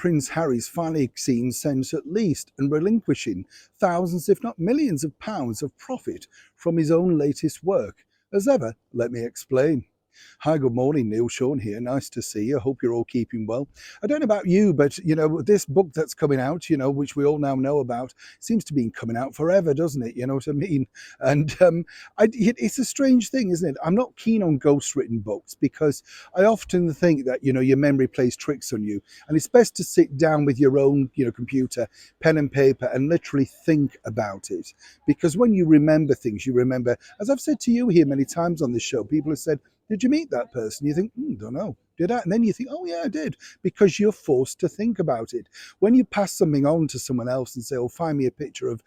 Prince Harry's finally seen sense at least and relinquishing thousands, if not millions of pounds of profit from his own latest work. As ever, let me explain. Hi, good morning, Neil. Sean here. Nice to see you. Hope you're all keeping well. I don't know about you, but this book that's coming out, which we all now know about, seems to be coming out forever, doesn't it? You know what I mean? And it's a strange thing, isn't it? I'm not keen on ghost-written books because I often think that your memory plays tricks on you, and it's best to sit down with your own computer, pen and paper, and literally think about it. Because when you remember things, you remember, as I've said to you here many times on this show, people have said, did you meet that person? You think, don't know. Did I? And then you think, oh yeah, I did, because you're forced to think about it. When you pass something on to someone else and say, oh, find me a picture of,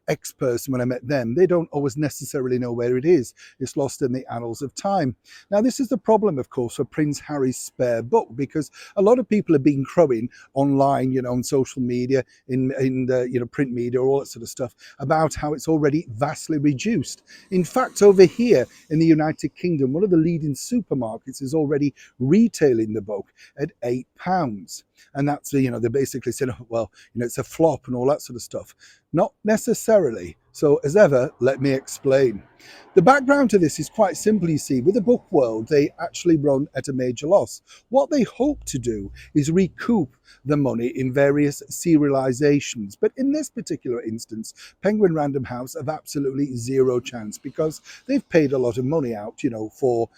X person when I met them, they don't always necessarily know where it is. It's lost in the annals of time. Now, this is the problem, of course, for Prince Harry's spare book, because a lot of people have been crowing online, on social media, in the, print media, all that sort of stuff, about how it's already vastly reduced. In fact, over here in the United Kingdom, one of the leading supermarkets is already retailing the book at £8. And that's, they basically said, oh, well, it's a flop and all that sort of stuff. Not necessarily. So as ever, let me explain. The background to this is quite simple, you see. With the book world, they actually run at a major loss. What they hope to do is recoup the money in various serializations. But in this particular instance, Penguin Random House have absolutely zero chance because they've paid a lot of money out, for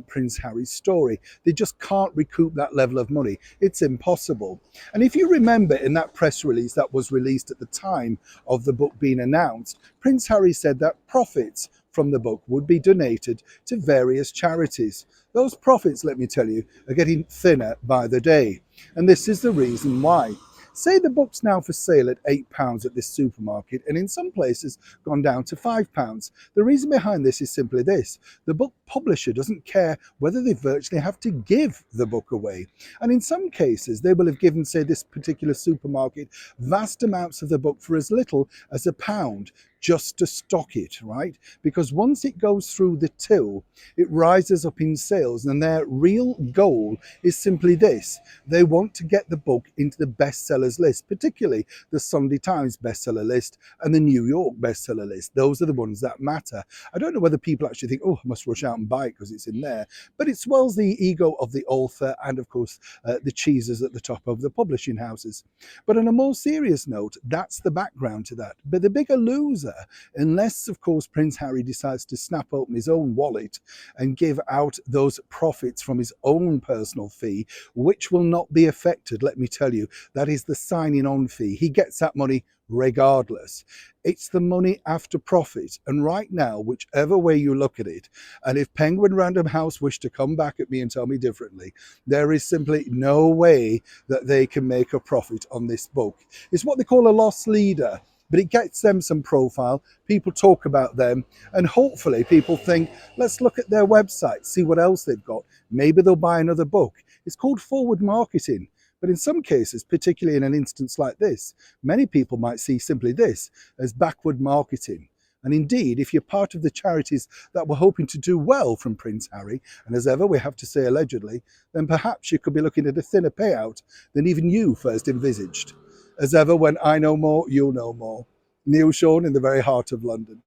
Prince Harry's story. They just can't recoup that level of money. It's impossible. And if you remember in that press release that was released at the time of the book being announced, Prince Harry said that profits from the book would be donated to various charities. Those profits, let me tell you, are getting thinner by the day. And this is the reason why. Say the book's now for sale at £8 at this supermarket, and in some places gone down to £5. The reason behind this is simply this. The book publisher doesn't care whether they virtually have to give the book away. And in some cases, they will have given, say, this particular supermarket vast amounts of the book for as little as £1 just to stock it, right? Because once it goes through the till, it rises up in sales, and their real goal is simply this. They want to get the book into the bestsellers list, particularly the Sunday Times bestseller list and the New York bestseller list. Those are the ones that matter. I don't know whether people actually think, oh, I must rush out and buy it because it's in there, but it swells the ego of the author and, of course, the cheeses at the top of the publishing houses. But on a more serious note, that's the background to that. But the bigger loser, unless, of course, Prince Harry decides to snap open his own wallet and give out those profits from his own personal fee, which will not be affected, let me tell you. That is the signing on fee. He gets that money regardless. It's the money after profit. And right now, whichever way you look at it, and if Penguin Random House wish to come back at me and tell me differently, there is simply no way that they can make a profit on this book. It's what they call a loss leader. But it gets them some profile, people talk about them, and hopefully people think, let's look at their website, see what else they've got. Maybe they'll buy another book. It's called forward marketing. But in some cases, particularly in an instance like this, many people might see simply this as backward marketing. And indeed, if you're part of the charities that were hoping to do well from Prince Harry, and as ever we have to say allegedly, then perhaps you could be looking at a thinner payout than even you first envisaged. As ever, when I know more, you'll know more. Neil Sean in the very heart of London.